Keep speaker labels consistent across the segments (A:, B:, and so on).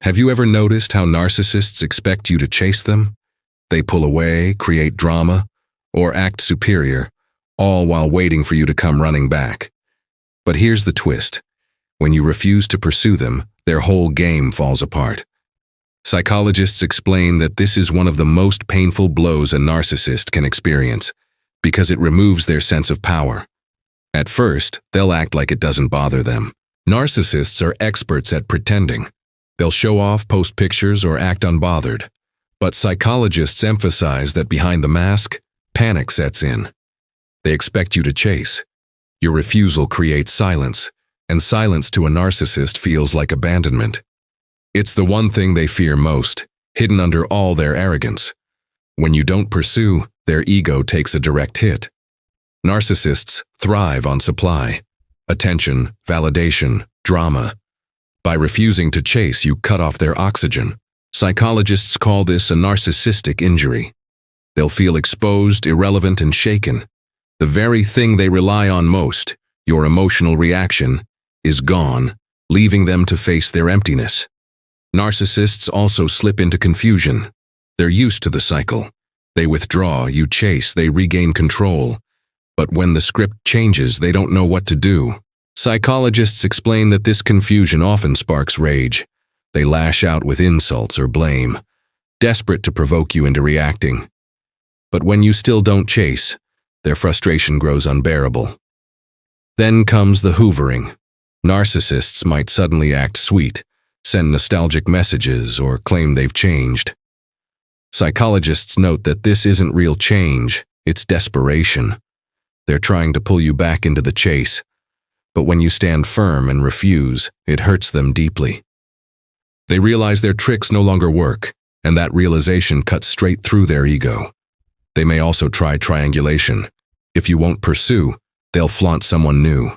A: Have you ever noticed how narcissists expect you to chase them? They pull away, create drama, or act superior, all while waiting for you to come running back. But here's the twist. When you refuse to pursue them, their whole game falls apart. Psychologists explain that this is one of the most painful blows a narcissist can experience, because it removes their sense of power. At first, they'll act like it doesn't bother them. Narcissists are experts at pretending. They'll show off, post pictures, or act unbothered. But psychologists emphasize that behind the mask, panic sets in. They expect you to chase. Your refusal creates silence, and silence to a narcissist feels like abandonment. It's the one thing they fear most, hidden under all their arrogance. When you don't pursue, their ego takes a direct hit. Narcissists thrive on supply, attention, validation, drama. By refusing to chase, you cut off their oxygen. Psychologists call this a narcissistic injury. They'll feel exposed, irrelevant, and shaken. The very thing they rely on most, your emotional reaction, is gone, leaving them to face their emptiness. Narcissists also slip into confusion. They're used to the cycle. They withdraw, you chase, they regain control. But when the script changes, they don't know what to do. Psychologists explain that this confusion often sparks rage. They lash out with insults or blame, desperate to provoke you into reacting. But when you still don't chase, their frustration grows unbearable. Then comes the hoovering. Narcissists might suddenly act sweet, send nostalgic messages, or claim they've changed. Psychologists note that this isn't real change, it's desperation. They're trying to pull you back into the chase. But when you stand firm and refuse, it hurts them deeply. They realize their tricks no longer work, and that realization cuts straight through their ego. They may also try triangulation. If you won't pursue, they'll flaunt someone new.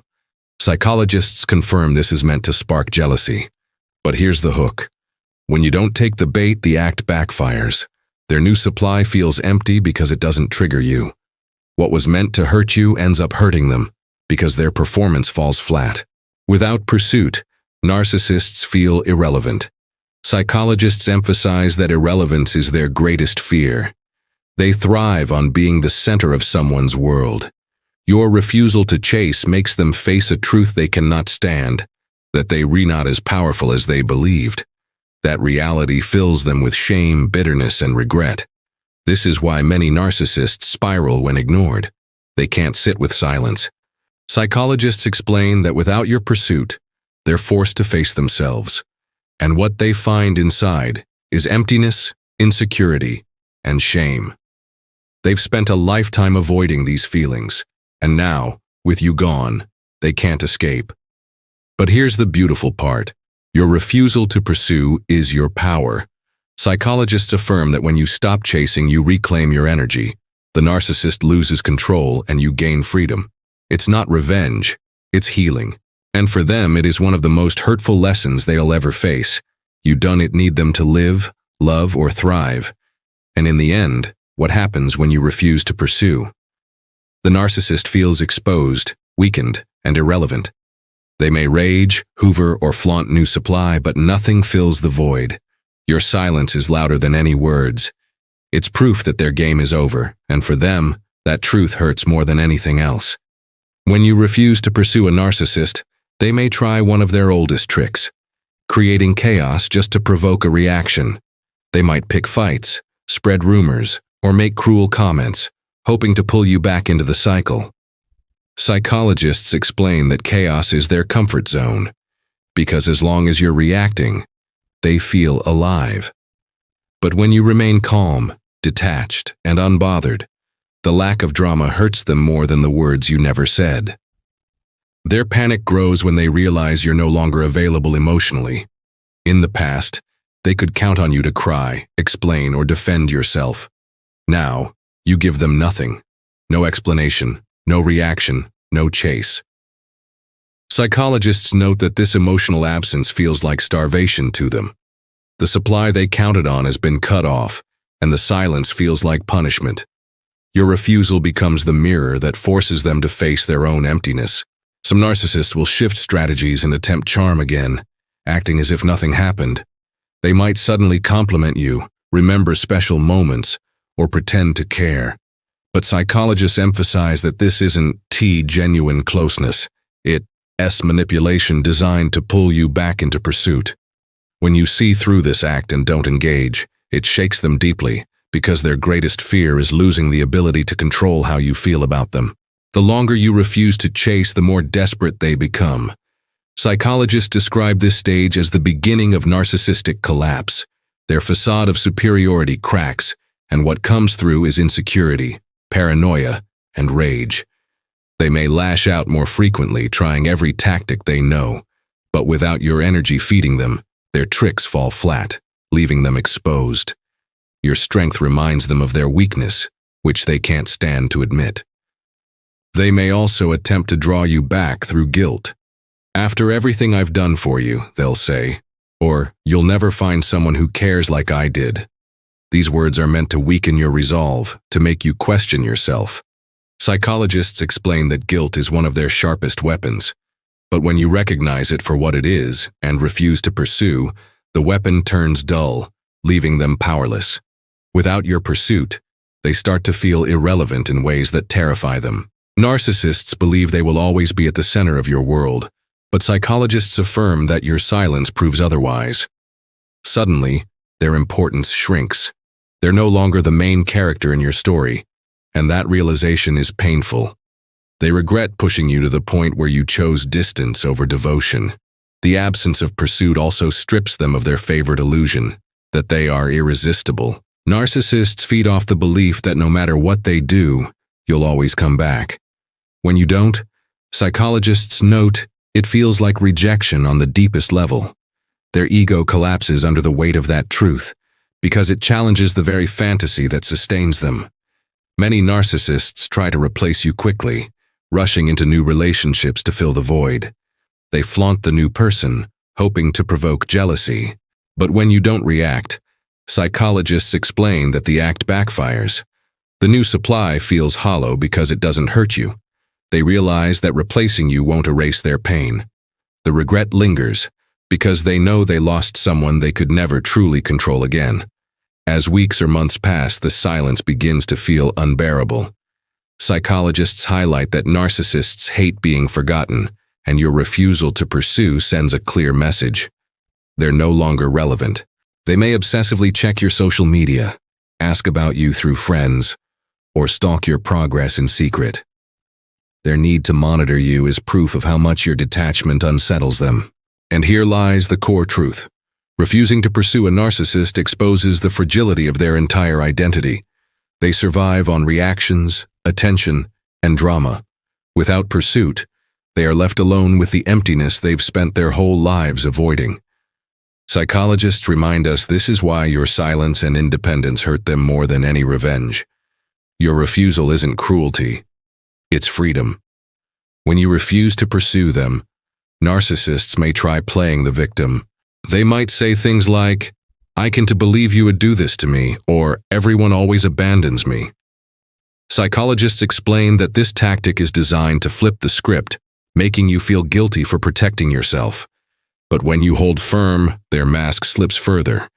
A: Psychologists confirm this is meant to spark jealousy. But here's the hook. When you don't take the bait, the act backfires. Their new supply feels empty because it doesn't trigger you. What was meant to hurt you ends up hurting them, because their performance falls flat. Without pursuit, narcissists feel irrelevant. Psychologists emphasize that irrelevance is their greatest fear. They thrive on being the center of someone's world. Your refusal to chase makes them face a truth they cannot stand, that they are not as powerful as they believed. That reality fills them with shame, bitterness, and regret. This is why many narcissists spiral when ignored. They can't sit with silence. Psychologists explain that without your pursuit, they're forced to face themselves. And what they find inside is emptiness, insecurity, and shame. They've spent a lifetime avoiding these feelings, and now, with you gone, they can't escape. But here's the beautiful part. Your refusal to pursue is your power. Psychologists affirm that when you stop chasing, you reclaim your energy. The narcissist loses control and you gain freedom. It's not revenge, it's healing. And for them, it is one of the most hurtful lessons they'll ever face. You don't need them to live, love, or thrive. And in the end, what happens when you refuse to pursue? The narcissist feels exposed, weakened, and irrelevant. They may rage, hoover, or flaunt new supply, but nothing fills the void. Your silence is louder than any words. It's proof that their game is over, and for them, that truth hurts more than anything else. When you refuse to pursue a narcissist, they may try one of their oldest tricks, creating chaos just to provoke a reaction. They might pick fights, spread rumors, or make cruel comments, hoping to pull you back into the cycle. Psychologists explain that chaos is their comfort zone, because as long as you're reacting, they feel alive. But when you remain calm, detached, and unbothered, the lack of drama hurts them more than the words you never said. Their panic grows when they realize you're no longer available emotionally. In the past, they could count on you to cry, explain, or defend yourself. Now, you give them nothing. No explanation, no reaction, no chase. Psychologists note that this emotional absence feels like starvation to them. The supply they counted on has been cut off, and the silence feels like punishment. Your refusal becomes the mirror that forces them to face their own emptiness. Some narcissists will shift strategies and attempt charm again, acting as if nothing happened. They might suddenly compliment you, remember special moments, or pretend to care. But psychologists emphasize that this isn't genuine closeness. It's manipulation designed to pull you back into pursuit. When you see through this act and don't engage, it shakes them deeply, because their greatest fear is losing the ability to control how you feel about them. The longer you refuse to chase, the more desperate they become. Psychologists describe this stage as the beginning of narcissistic collapse. Their facade of superiority cracks, and what comes through is insecurity, paranoia, and rage. They may lash out more frequently, trying every tactic they know, but without your energy feeding them, their tricks fall flat, leaving them exposed. Your strength reminds them of their weakness, which they can't stand to admit. They may also attempt to draw you back through guilt. "After everything I've done for you," they'll say, or "You'll never find someone who cares like I did." These words are meant to weaken your resolve, to make you question yourself. Psychologists explain that guilt is one of their sharpest weapons. But when you recognize it for what it is and refuse to pursue, the weapon turns dull, leaving them powerless. Without your pursuit, they start to feel irrelevant in ways that terrify them. Narcissists believe they will always be at the center of your world, but psychologists affirm that your silence proves otherwise. Suddenly, their importance shrinks. They're no longer the main character in your story, and that realization is painful. They regret pushing you to the point where you chose distance over devotion. The absence of pursuit also strips them of their favorite illusion, that they are irresistible. Narcissists feed off the belief that no matter what they do, you'll always come back. When you don't, psychologists note, it feels like rejection on the deepest level. Their ego collapses under the weight of that truth, because it challenges the very fantasy that sustains them. Many narcissists try to replace you quickly, rushing into new relationships to fill the void. They flaunt the new person, hoping to provoke jealousy. But when you don't react, psychologists explain that the act backfires. The new supply feels hollow because it doesn't hurt you. They realize that replacing you won't erase their pain. The regret lingers, because they know they lost someone they could never truly control again. As weeks or months pass, the silence begins to feel unbearable. Psychologists highlight that narcissists hate being forgotten, and your refusal to pursue sends a clear message. They're no longer relevant. They may obsessively check your social media, ask about you through friends, or stalk your progress in secret. Their need to monitor you is proof of how much your detachment unsettles them. And here lies the core truth. Refusing to pursue a narcissist exposes the fragility of their entire identity. They survive on reactions, attention, and drama. Without pursuit, they are left alone with the emptiness they've spent their whole lives avoiding. Psychologists remind us this is why your silence and independence hurt them more than any revenge. Your refusal isn't cruelty, it's freedom. When you refuse to pursue them, narcissists may try playing the victim. They might say things like, "I can't believe you would do this to me," or "Everyone always abandons me." Psychologists explain that this tactic is designed to flip the script, making you feel guilty for protecting yourself. But when you hold firm, their mask slips further,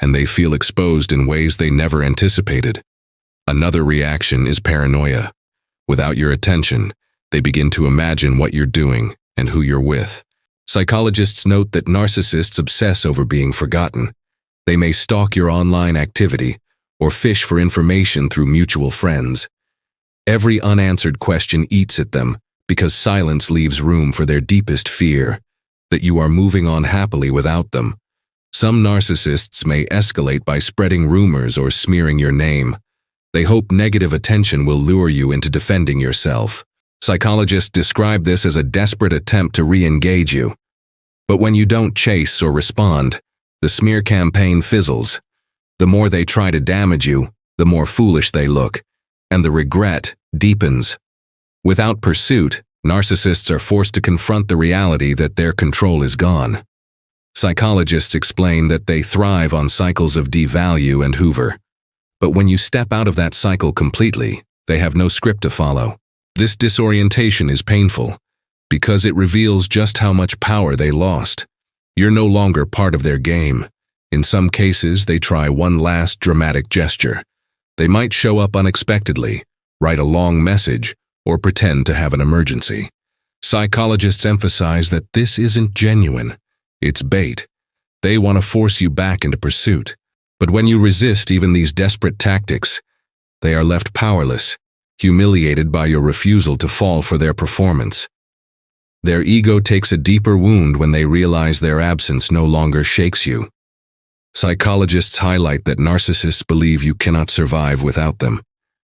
A: and they feel exposed in ways they never anticipated. Another reaction is paranoia. Without your attention, they begin to imagine what you're doing and who you're with. Psychologists note that narcissists obsess over being forgotten. They may stalk your online activity or fish for information through mutual friends. Every unanswered question eats at them because silence leaves room for their deepest fear, that you are moving on happily without them. Some narcissists may escalate by spreading rumors or smearing your name. They hope negative attention will lure you into defending yourself. Psychologists describe this as a desperate attempt to re-engage you. But when you don't chase or respond, the smear campaign fizzles. The more they try to damage you, the more foolish they look, and the regret deepens. Without pursuit, narcissists are forced to confront the reality that their control is gone. Psychologists explain that they thrive on cycles of devalue and hoover. But when you step out of that cycle completely, they have no script to follow. This disorientation is painful, because it reveals just how much power they lost. You're no longer part of their game. In some cases, they try one last dramatic gesture. They might show up unexpectedly, write a long message, or pretend to have an emergency. Psychologists emphasize that this isn't genuine. It's bait. They want to force you back into pursuit. But when you resist even these desperate tactics, they are left powerless, humiliated by your refusal to fall for their performance. Their ego takes a deeper wound when they realize their absence no longer shakes you. Psychologists highlight that narcissists believe you cannot survive without them.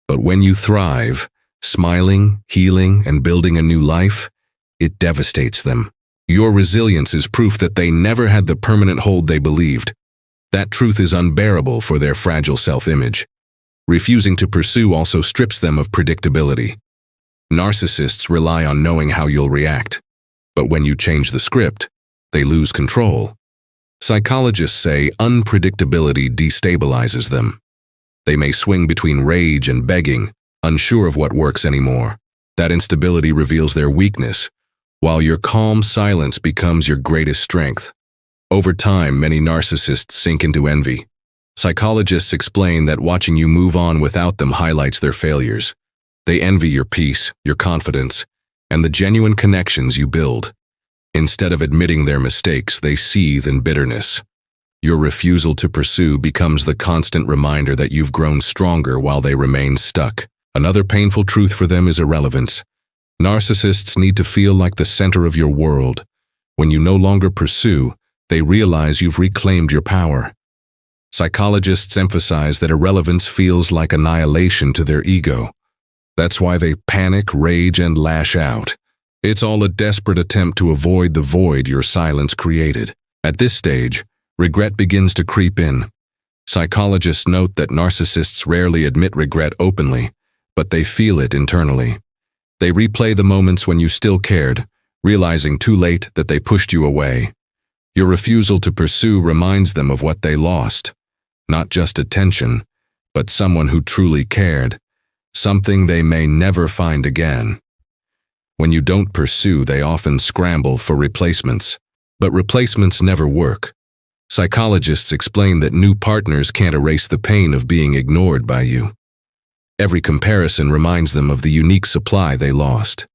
A: But when you thrive, smiling, healing, and building a new life, it devastates them. Your resilience is proof that they never had the permanent hold they believed. That truth is unbearable for their fragile self-image. Refusing to pursue also strips them of predictability. Narcissists rely on knowing how you'll react. But when you change the script, they lose control. Psychologists say unpredictability destabilizes them. They may swing between rage and begging, unsure of what works anymore. That instability reveals their weakness, while your calm silence becomes your greatest strength. Over time, many narcissists sink into envy. Psychologists explain that watching you move on without them highlights their failures. They envy your peace, your confidence, and the genuine connections you build. Instead of admitting their mistakes, they seethe in bitterness. Your refusal to pursue becomes the constant reminder that you've grown stronger while they remain stuck. Another painful truth for them is irrelevance. Narcissists need to feel like the center of your world. When you no longer pursue, they realize you've reclaimed your power. Psychologists emphasize that irrelevance feels like annihilation to their ego. That's why they panic, rage, and lash out. It's all a desperate attempt to avoid the void your silence created. At this stage, regret begins to creep in. Psychologists note that narcissists rarely admit regret openly, but they feel it internally. They replay the moments when you still cared, realizing too late that they pushed you away. Your refusal to pursue reminds them of what they lost. Not just attention, but someone who truly cared, something they may never find again. When you don't pursue, they often scramble for replacements. But replacements never work. Psychologists explain that new partners can't erase the pain of being ignored by you. Every comparison reminds them of the unique supply they lost.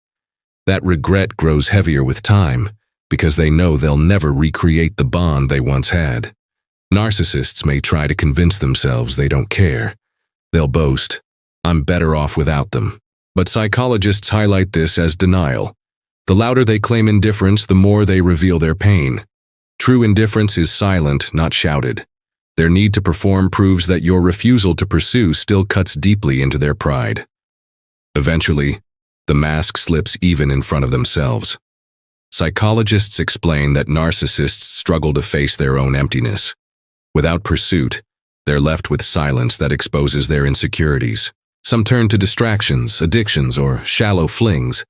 A: That regret grows heavier with time because they know they'll never recreate the bond they once had. Narcissists may try to convince themselves they don't care. They'll boast, "I'm better off without them." But psychologists highlight this as denial. The louder they claim indifference, the more they reveal their pain. True indifference is silent, not shouted. Their need to perform proves that your refusal to pursue still cuts deeply into their pride. Eventually, the mask slips even in front of themselves. Psychologists explain that narcissists struggle to face their own emptiness. Without pursuit, they're left with silence that exposes their insecurities. Some turn to distractions, addictions, or shallow flings,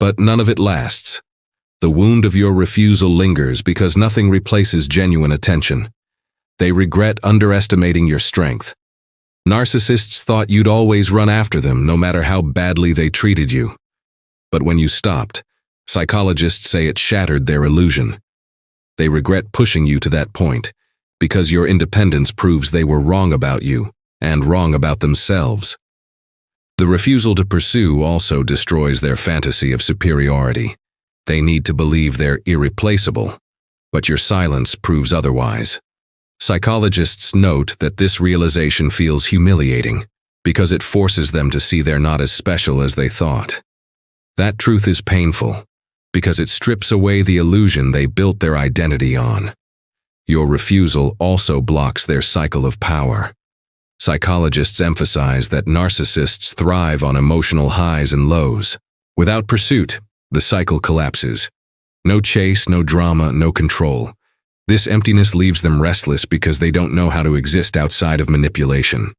A: but none of it lasts. The wound of your refusal lingers because nothing replaces genuine attention. They regret underestimating your strength. Narcissists thought you'd always run after them, no matter how badly they treated you. But when you stopped, psychologists say it shattered their illusion. They regret pushing you to that point, because your independence proves they were wrong about you, and wrong about themselves. The refusal to pursue also destroys their fantasy of superiority. They need to believe they're irreplaceable, but your silence proves otherwise. Psychologists note that this realization feels humiliating because it forces them to see they're not as special as they thought. That truth is painful because it strips away the illusion they built their identity on. Your refusal also blocks their cycle of power. Psychologists emphasize that narcissists thrive on emotional highs and lows. Without pursuit, the cycle collapses. No chase, no drama, no control. This emptiness leaves them restless because they don't know how to exist outside of manipulation.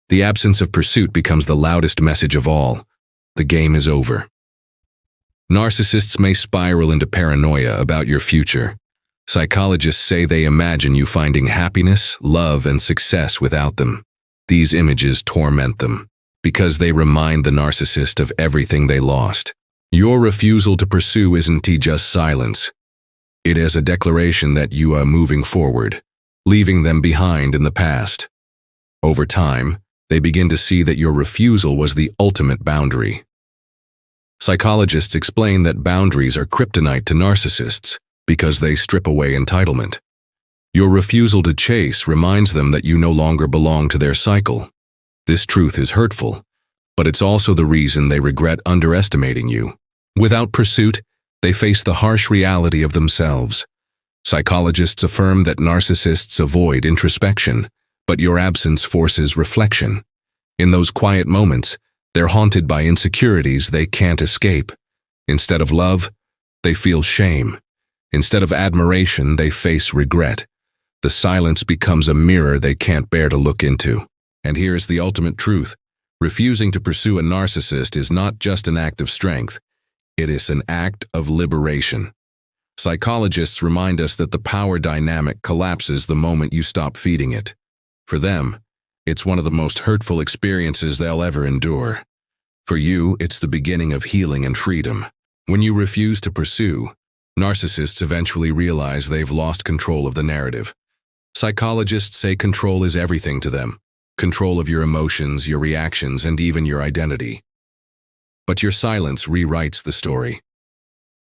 A: The absence of pursuit becomes the loudest message of all. The game is over. Narcissists may spiral into paranoia about your future. Psychologists say they imagine you finding happiness, love, and success without them. These images torment them because they remind the narcissist of everything they lost. Your refusal to pursue isn't just silence. It is a declaration that you are moving forward. leaving them behind in the past. Over time, they begin to see that your refusal was the ultimate boundary. Psychologists explain that boundaries are kryptonite to narcissists because they strip away entitlement. Your refusal to chase reminds them that you no longer belong to their cycle. This truth is hurtful, but it's also the reason they regret underestimating you. Without pursuit, they face the harsh reality of themselves. Psychologists affirm that narcissists avoid introspection, but your absence forces reflection. In those quiet moments, they're haunted by insecurities they can't escape. Instead of love, they feel shame. Instead of admiration, they face regret. The silence becomes a mirror they can't bear to look into. And here's the ultimate truth. Refusing to pursue a narcissist is not just an act of strength. It is an act of liberation. Psychologists remind us that the power dynamic collapses the moment you stop feeding it. For them, it's one of the most hurtful experiences they'll ever endure. For you, it's the beginning of healing and freedom. When you refuse to pursue, narcissists eventually realize they've lost control of the narrative. Psychologists say control is everything to them. Control of your emotions, your reactions, and even your identity. But your silence rewrites the story.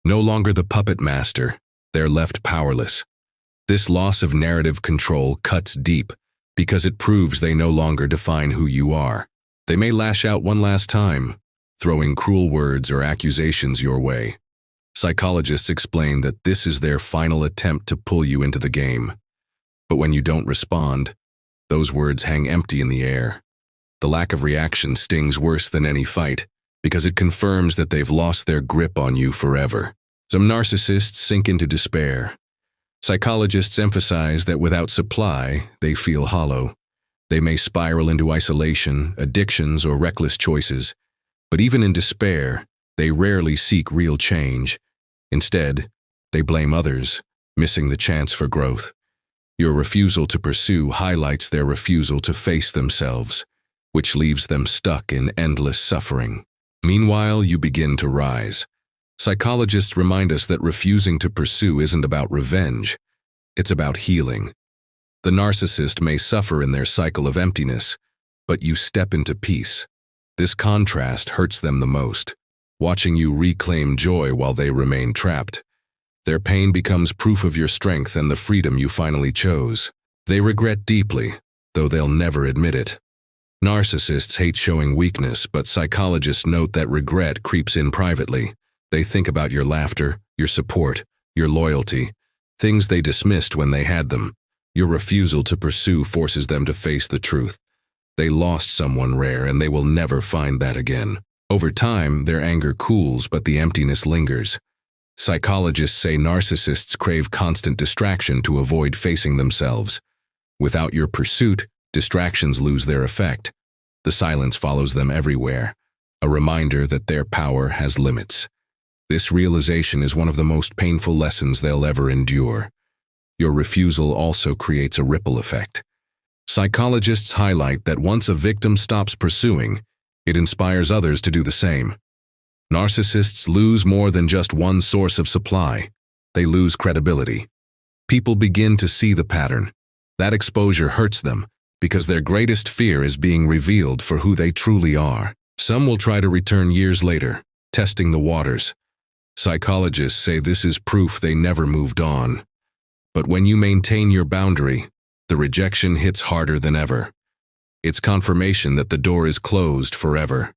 A: No longer the puppet master, they're left powerless. This loss of narrative control cuts deep because it proves they no longer define who you are. They may lash out one last time, throwing cruel words or accusations your way. Psychologists explain that this is their final attempt to pull you into the game. But when you don't respond, those words hang empty in the air. The lack of reaction stings worse than any fight because it confirms that they've lost their grip on you forever. Some narcissists sink into despair. Psychologists emphasize that without supply, they feel hollow. They may spiral into isolation, addictions, or reckless choices. But even in despair, they rarely seek real change. Instead, they blame others, missing the chance for growth. Your refusal to pursue highlights their refusal to face themselves, which leaves them stuck in endless suffering. Meanwhile, you begin to rise. Psychologists remind us that refusing to pursue isn't about revenge. It's about healing. The narcissist may suffer in their cycle of emptiness, but you step into peace. This contrast hurts them the most, watching you reclaim joy while they remain trapped. Their pain becomes proof of your strength and the freedom you finally chose. They regret deeply, though they'll never admit it. Narcissists hate showing weakness, but psychologists note that regret creeps in privately. They think about your laughter, your support, your loyalty, things they dismissed when they had them. Your refusal to pursue forces them to face the truth. They lost someone rare and they will never find that again. Over time, their anger cools, but the emptiness lingers. Psychologists say narcissists crave constant distraction to avoid facing themselves. Without your pursuit, distractions lose their effect. The silence follows them everywhere, a reminder that their power has limits. This realization is one of the most painful lessons they'll ever endure. Your refusal also creates a ripple effect. Psychologists highlight that once a victim stops pursuing, it inspires others to do the same. Narcissists lose more than just one source of supply. They lose credibility. People begin to see the pattern. That exposure hurts them because their greatest fear is being revealed for who they truly are. Some will try to return years later, testing the waters. Psychologists say this is proof they never moved on. But when you maintain your boundary, the rejection hits harder than ever. It's confirmation that the door is closed forever.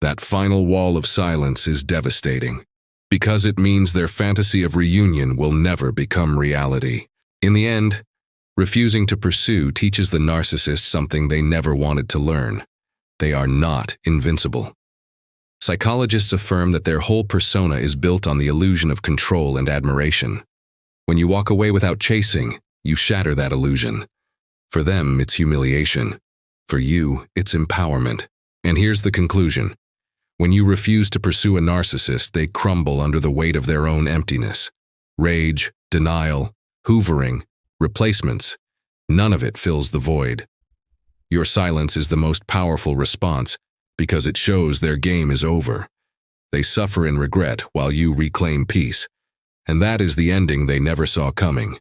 A: That final wall of silence is devastating, because it means their fantasy of reunion will never become reality. In the end, refusing to pursue teaches the narcissist something they never wanted to learn. They are not invincible. Psychologists affirm that their whole persona is built on the illusion of control and admiration. When you walk away without chasing, you shatter that illusion. For them, it's humiliation. For you, it's empowerment. And here's the conclusion. When you refuse to pursue a narcissist, they crumble under the weight of their own emptiness. Rage, denial, hoovering, replacements. None of it fills the void. Your silence is the most powerful response because it shows their game is over. They suffer in regret while you reclaim peace. And that is the ending they never saw coming.